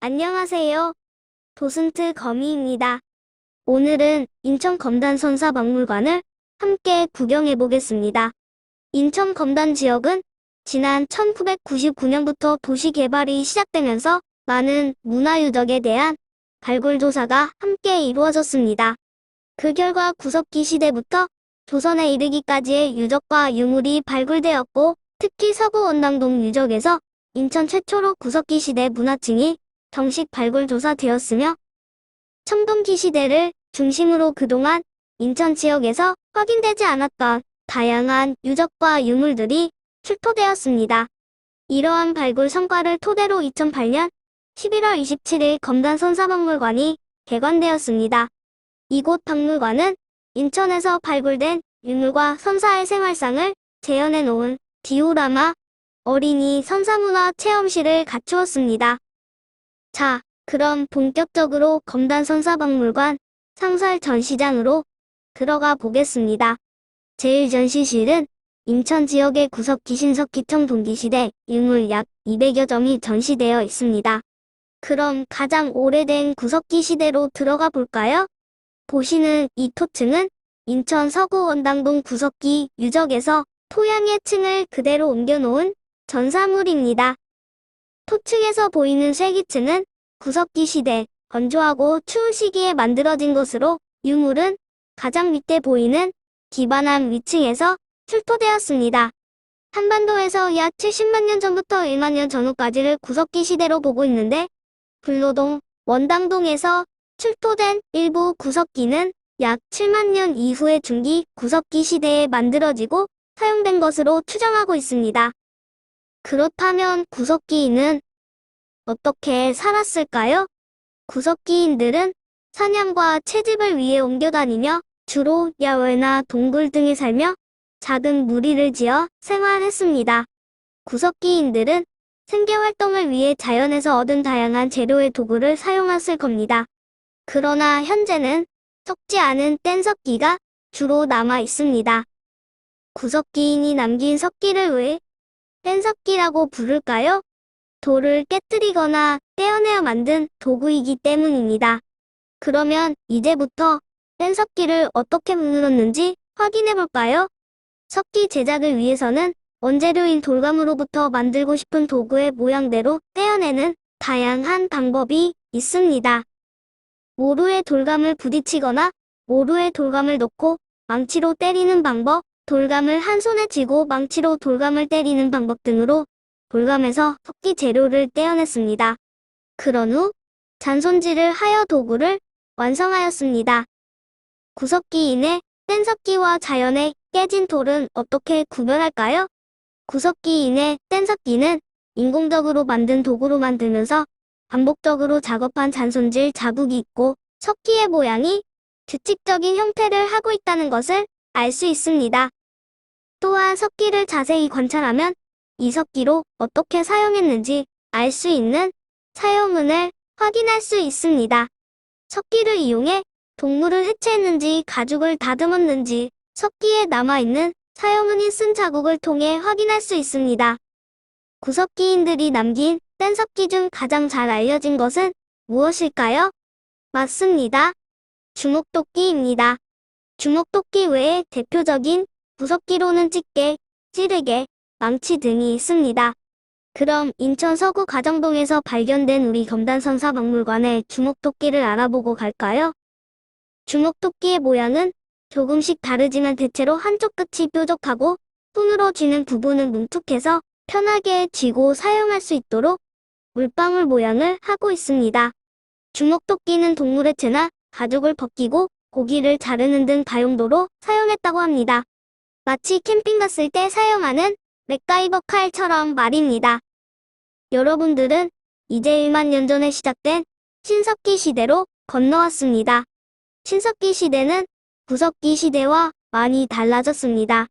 안녕하세요. 도슨트 거미입니다. 오늘은 인천 검단 선사박물관을 함께 구경해 보겠습니다. 인천 검단 지역은 지난 1999년부터 도시 개발이 시작되면서 많은 문화유적에 대한 발굴 조사가 함께 이루어졌습니다. 그 결과 구석기 시대부터 조선에 이르기까지의 유적과 유물이 발굴되었고, 특히 서구 원당동 유적에서 인천 최초로 구석기 시대 문화층이 정식 발굴 조사되었으며, 청동기 시대를 중심으로 그동안 인천 지역에서 확인되지 않았던 다양한 유적과 유물들이 출토되었습니다. 이러한 발굴 성과를 토대로 2008년 11월 27일 검단 선사박물관이 개관되었습니다. 이곳 박물관은 인천에서 발굴된 유물과 선사의 생활상을 재현해 놓은 디오라마 어린이 선사문화 체험실을 갖추었습니다. 자, 그럼 본격적으로 검단 선사박물관 상설 전시장으로 들어가 보겠습니다. 제1전시실은 인천 지역의 구석기 신석기 청동기시대 유물 약 200여 점이 전시되어 있습니다. 그럼 가장 오래된 구석기 시대로 들어가 볼까요? 보시는 이 토층은 인천 서구 원당동 구석기 유적에서 토양의 층을 그대로 옮겨놓은 전사물입니다. 토층에서 보이는 쇠기층은 구석기 시대 건조하고 추운 시기에 만들어진 것으로, 유물은 가장 밑에 보이는 기반함 위층에서 출토되었습니다. 한반도에서 약 70만 년 전부터 1만 년 전후까지를 구석기 시대로 보고 있는데, 불로동, 원당동에서 출토된 일부 구석기는 약 7만 년 이후의 중기 구석기 시대에 만들어지고 사용된 것으로 추정하고 있습니다. 그렇다면 구석기인은 어떻게 살았을까요? 구석기인들은 사냥과 채집을 위해 옮겨 다니며 주로 야외나 동굴 등에 살며 작은 무리를 지어 생활했습니다. 구석기인들은 생계활동을 위해 자연에서 얻은 다양한 재료의 도구를 사용했을 겁니다. 그러나 현재는 썩지 않은 뗀석기가 주로 남아 있습니다. 구석기인이 남긴 석기를 왜 뗀석기라고 부를까요? 돌을 깨뜨리거나 떼어내어 만든 도구이기 때문입니다. 그러면 이제부터 뗀석기를 어떻게 만들었는지 확인해 볼까요? 석기 제작을 위해서는 원재료인 돌감으로부터 만들고 싶은 도구의 모양대로 떼어내는 다양한 방법이 있습니다. 모루에 돌감을 부딪히거나 모루에 돌감을 넣고 망치로 때리는 방법, 돌감을 한 손에 쥐고 망치로 돌감을 때리는 방법 등으로 돌감에서 석기 재료를 떼어냈습니다. 그런 후 잔손질을 하여 도구를 완성하였습니다. 구석기인의 뗀석기와 자연의 깨진 돌은 어떻게 구별할까요? 구석기인의 뗀석기는 인공적으로 만든 도구로 만들면서 반복적으로 작업한 잔손질 자국이 있고, 석기의 모양이 규칙적인 형태를 하고 있다는 것을 알 수 있습니다. 또한 석기를 자세히 관찰하면 이 석기로 어떻게 사용했는지 알 수 있는 사용문을 확인할 수 있습니다. 석기를 이용해 동물을 해체했는지 가죽을 다듬었는지 석기에 남아있는 사용문이 쓴 자국을 통해 확인할 수 있습니다. 구석기인들이 남긴 뗀석기 중 가장 잘 알려진 것은 무엇일까요? 맞습니다. 주먹도끼입니다. 주먹도끼 외에 대표적인 구석기로는 집게, 찌르개, 망치 등이 있습니다. 그럼 인천 서구 가정동에서 발견된 우리 검단 선사박물관의 주먹도끼를 알아보고 갈까요? 주먹도끼의 모양은 조금씩 다르지만 대체로 한쪽 끝이 뾰족하고 손으로 쥐는 부분은 뭉툭해서 편하게 쥐고 사용할 수 있도록 물방울 모양을 하고 있습니다. 주먹도끼는 동물 해체나 가죽을 벗기고 고기를 자르는 등 다용도로 사용했다고 합니다. 마치 캠핑 갔을 때 사용하는 맥가이버 칼처럼 말입니다. 여러분들은 이제 1만 년 전에 시작된 신석기 시대로 건너왔습니다. 신석기 시대는 구석기 시대와 많이 달라졌습니다.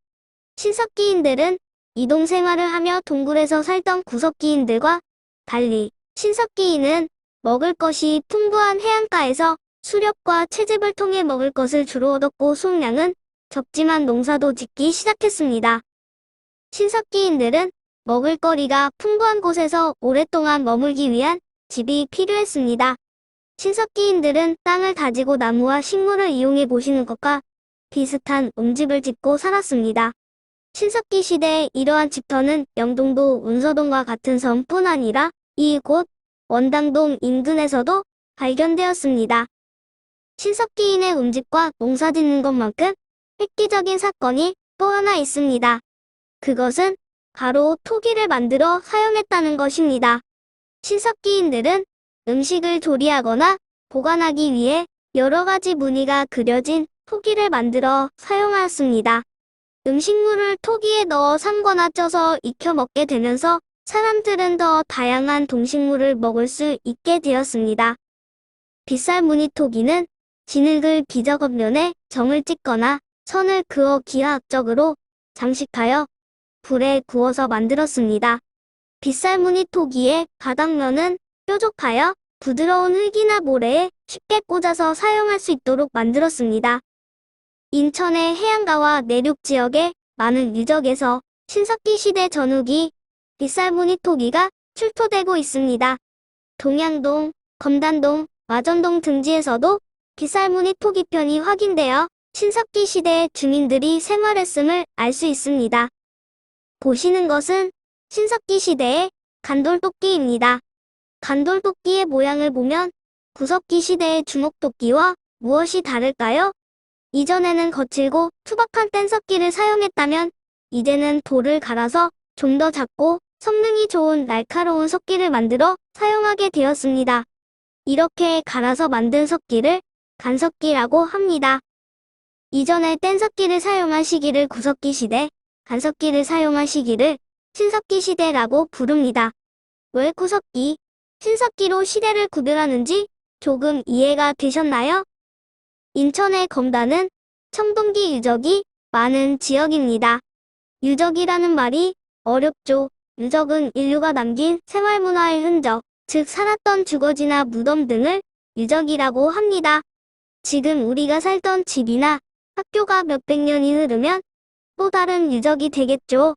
신석기인들은 이동 생활을 하며 동굴에서 살던 구석기인들과 달리 신석기인은 먹을 것이 풍부한 해안가에서 수렵과 채집을 통해 먹을 것을 주로 얻었고, 수량은 적지만 농사도 짓기 시작했습니다. 신석기인들은 먹을거리가 풍부한 곳에서 오랫동안 머물기 위한 집이 필요했습니다. 신석기인들은 땅을 다지고 나무와 식물을 이용해 보시는 것과 비슷한 움집을 짓고 살았습니다. 신석기 시대의 이러한 집터는 영동도 운서동과 같은 섬뿐 아니라 이곳 원당동 인근에서도 발견되었습니다. 신석기인의 움집과 농사 짓는 것만큼 획기적인 사건이 또 하나 있습니다. 그것은 바로 토기를 만들어 사용했다는 것입니다. 신석기인들은 음식을 조리하거나 보관하기 위해 여러 가지 무늬가 그려진 토기를 만들어 사용하였습니다. 음식물을 토기에 넣어 삶거나 쪄서 익혀 먹게 되면서 사람들은 더 다양한 동식물을 먹을 수 있게 되었습니다. 빗살무늬 토기는 진흙을 비작업면에 정을 찍거나 선을 그어 기하학적으로 장식하여 불에 구워서 만들었습니다. 빗살무늬 토기의 바닥면은 뾰족하여 부드러운 흙이나 모래에 쉽게 꽂아서 사용할 수 있도록 만들었습니다. 인천의 해안가와 내륙 지역의 많은 유적에서 신석기 시대 전후기 빗살무늬 토기가 출토되고 있습니다. 동양동, 검단동, 와전동 등지에서도 빗살무늬 토기편이 확인되어 신석기 시대의 주민들이 생활했음을 알 수 있습니다. 보시는 것은 신석기 시대의 간돌토끼입니다. 간돌토끼의 모양을 보면 구석기 시대의 주먹토끼와 무엇이 다를까요? 이전에는 거칠고 투박한 뗀석기를 사용했다면 이제는 돌을 갈아서 좀 더 작고 성능이 좋은 날카로운 석기를 만들어 사용하게 되었습니다. 이렇게 갈아서 만든 석기를 간석기라고 합니다. 이전에 뗀석기를 사용한 시기를 구석기 시대, 간석기를 사용한 시기를 신석기 시대라고 부릅니다. 왜 구석기, 신석기로 시대를 구별하는지 조금 이해가 되셨나요? 인천의 검단은 청동기 유적이 많은 지역입니다. 유적이라는 말이 어렵죠. 유적은 인류가 남긴 생활문화의 흔적, 즉 살았던 주거지나 무덤 등을 유적이라고 합니다. 지금 우리가 살던 집이나 학교가 몇백 년이 흐르면 또 다른 유적이 되겠죠.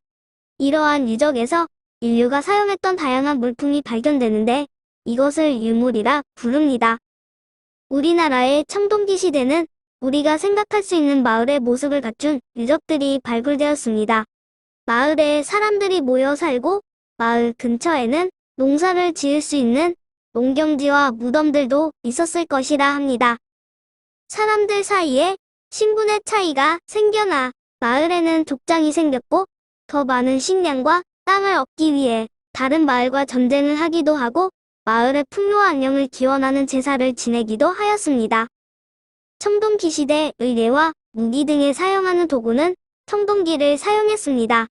이러한 유적에서 인류가 사용했던 다양한 물품이 발견되는데 이것을 유물이라 부릅니다. 우리나라의 청동기 시대는 우리가 생각할 수 있는 마을의 모습을 갖춘 유적들이 발굴되었습니다. 마을에 사람들이 모여 살고 마을 근처에는 농사를 지을 수 있는 농경지와 무덤들도 있었을 것이라 합니다. 사람들 사이에 신분의 차이가 생겨나 마을에는 족장이 생겼고 더 많은 식량과 땅을 얻기 위해 다른 마을과 전쟁을 하기도 하고 마을의 풍요와 안녕을 기원하는 제사를 지내기도 하였습니다. 청동기 시대 의례와 무기 등에 사용하는 도구는 청동기를 사용했습니다.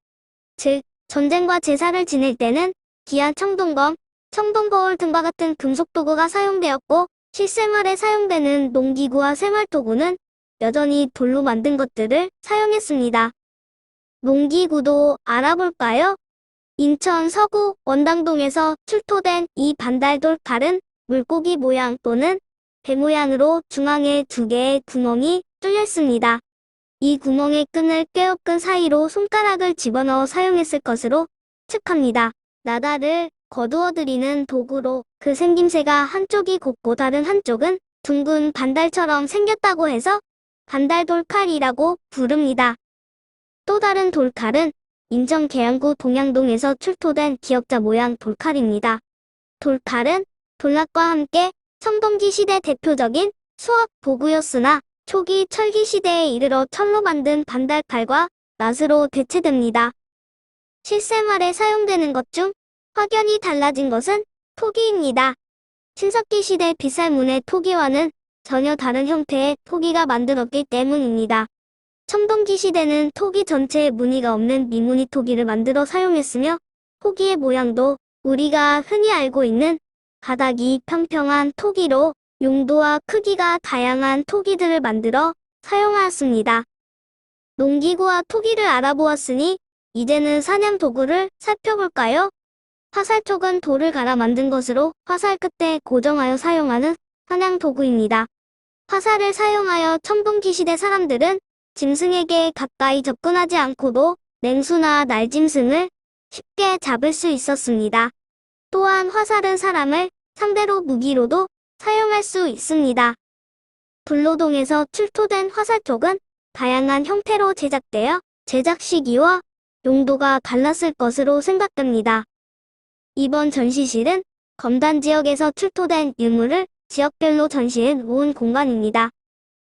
즉, 전쟁과 제사를 지낼 때는 귀한 청동검, 청동거울 등과 같은 금속 도구가 사용되었고 실생활에 사용되는 농기구와 생활도구는 여전히 돌로 만든 것들을 사용했습니다. 농기구도 알아볼까요? 인천 서구 원당동에서 출토된 이 반달돌 칼은 물고기 모양 또는 배 모양으로 중앙에 2개의 구멍이 뚫려 있습니다. 이 구멍의 끈을 꿰어끈 사이로 손가락을 집어넣어 사용했을 것으로 측합니다. 나다를 거두어들이는 도구로 그 생김새가 한쪽이 곱고 다른 한쪽은 둥근 반달처럼 생겼다고 해서 반달돌칼이라고 부릅니다. 또 다른 돌칼은 인천 계양구 동양동에서 출토된 기역자 모양 돌칼입니다. 돌칼은 돌락과 함께 청동기 시대 대표적인 수학 도구였으나 초기 철기 시대에 이르러 철로 만든 반달칼과 낫으로 대체됩니다. 실생활에 사용되는 것 중 확연히 달라진 것은 토기입니다. 신석기 시대 빗살문의 토기와는 전혀 다른 형태의 토기가 만들었기 때문입니다. 청동기 시대는 토기 전체에 무늬가 없는 미무늬 토기를 만들어 사용했으며 토기의 모양도 우리가 흔히 알고 있는 바닥이 평평한 토기로 용도와 크기가 다양한 토기들을 만들어 사용하였습니다. 농기구와 토기를 알아보았으니 이제는 사냥 도구를 살펴볼까요? 화살촉은 돌을 갈아 만든 것으로 화살 끝에 고정하여 사용하는 사냥 도구입니다. 화살을 사용하여 청동기 시대 사람들은 짐승에게 가까이 접근하지 않고도 맹수나 날짐승을 쉽게 잡을 수 있었습니다. 또한 화살은 사람을 상대로 무기로도 사용할 수 있습니다. 불로동에서 출토된 화살촉은 다양한 형태로 제작되어 제작 시기와 용도가 달랐을 것으로 생각됩니다. 이번 전시실은 검단 지역에서 출토된 유물을 지역별로 전시해 놓은 공간입니다.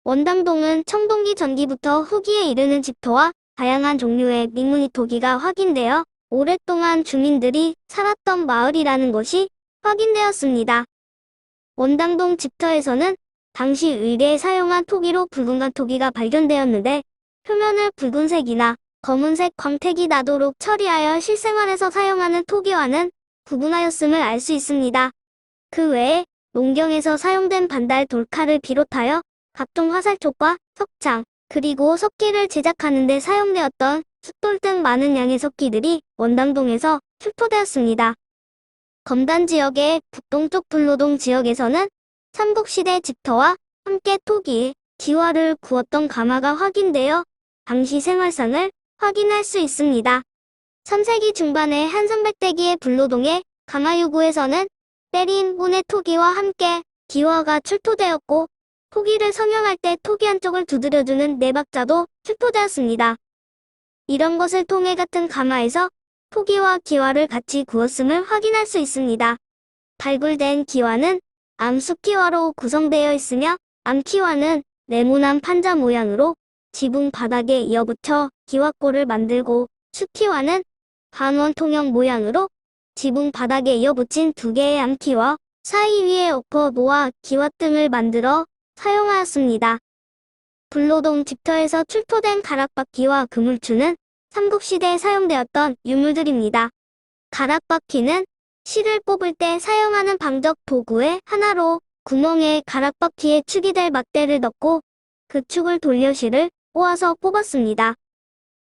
원당동은 청동기 전기부터 후기에 이르는 집터와 다양한 종류의 민무늬 토기가 확인되어 오랫동안 주민들이 살았던 마을이라는 것이 확인되었습니다. 원당동 집터에서는 당시 의뢰에 사용한 토기로 붉은간 토기가 발견되었는데 표면을 붉은색이나 검은색 광택이 나도록 처리하여 실생활에서 사용하는 토기와는 구분하였음을 알 수 있습니다. 그 외에 농경에서 사용된 반달 돌칼을 비롯하여 각종 화살촉과 석창, 그리고 석기를 제작하는 데 사용되었던 숫돌 등 많은 양의 석기들이 원당동에서 출토되었습니다. 검단 지역의 북동쪽 불로동 지역에서는 삼국시대 집터와 함께 토기, 기와를 구웠던 가마가 확인되어 당시 생활상을 확인할 수 있습니다. 3세기 중반의 한성백대기의 불로동의 가마유구에서는 때린 혼의 토기와 함께 기와가 출토되었고 토기를 성형할 때 토기 한쪽을 두드려주는 내박자도 출토되었습니다. 이런 것을 통해 같은 가마에서 토기와 기와를 같이 구웠음을 확인할 수 있습니다. 발굴된 기와는 암수기와로 구성되어 있으며 암기와는 네모난 판자 모양으로 지붕 바닥에 이어붙여 기와골을 만들고 수기와는 반원통형 모양으로 지붕 바닥에 이어붙인 두 개의 암기와 사이 위에 엎어 놓아 기와 등을 만들어 사용하였습니다. 불로동 집터에서 출토된 가락바퀴와 그물추는 삼국시대에 사용되었던 유물들입니다. 가락바퀴는 실을 뽑을 때 사용하는 방적 도구의 하나로 구멍에 가락바퀴에 축이 될 막대를 넣고 그 축을 돌려 실을 꼬아서 뽑았습니다.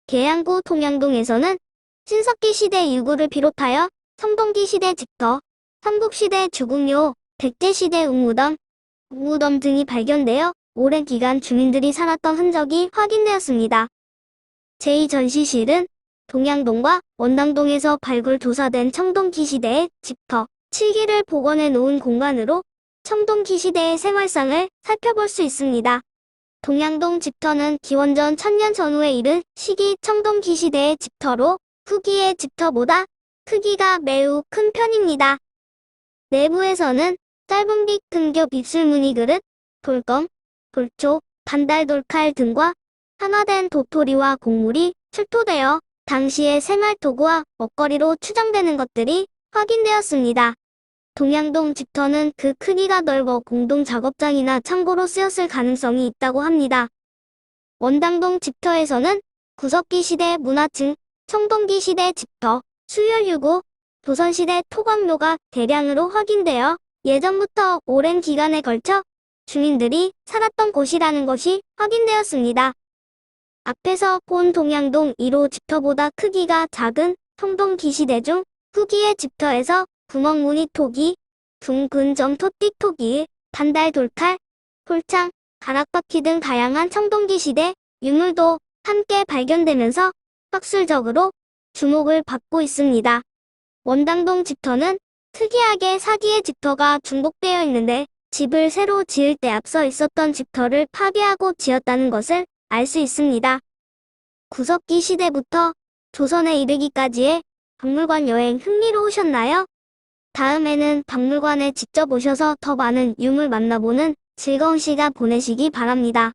계양구 동양동에서는 신석기 시대 유구를 비롯하여 성동기 시대 집터, 삼국시대 주궁요, 백제시대 웅무덤 등이 발견되어 오랜 기간 주민들이 살았던 흔적이 확인되었습니다. 제2전시실은 동양동과 원당동에서 발굴 조사된 청동기 시대의 집터, 7기를 복원해 놓은 공간으로 청동기 시대의 생활상을 살펴볼 수 있습니다. 동양동 집터는 기원전 1000년 전후에 이른 시기 청동기 시대의 집터로 후기의 집터보다 크기가 매우 큰 편입니다. 내부에서는 짧은 빛 금겹 입술무늬 그릇, 돌검, 돌초, 반달 돌칼 등과 한화된 도토리와 곡물이 출토되어 당시의 생활도구와 먹거리로 추정되는 것들이 확인되었습니다. 동양동 집터는 그 크기가 넓어 공동 작업장이나 창고로 쓰였을 가능성이 있다고 합니다. 원당동 집터에서는 구석기 시대 문화층, 청동기 시대 집터, 수열유구, 조선시대 토광묘가 대량으로 확인되어 예전부터 오랜 기간에 걸쳐 주민들이 살았던 곳이라는 것이 확인되었습니다. 앞에서 본 동양동 1호 집터보다 크기가 작은 청동기 시대 중 후기의 집터에서 구멍무늬 토기, 둥근점 토띠 토기, 반달 돌칼, 폴창, 가락바퀴 등 다양한 청동기 시대 유물도 함께 발견되면서 학술적으로 주목을 받고 있습니다. 원당동 집터는 특이하게 사기의 집터가 중복되어 있는데 집을 새로 지을 때 앞서 있었던 집터를 파괴하고 지었다는 것을 알 수 있습니다. 구석기 시대부터 조선에 이르기까지의 박물관 여행 흥미로우셨나요? 다음에는 박물관에 직접 오셔서 더 많은 유물 만나보는 즐거운 시간 보내시기 바랍니다.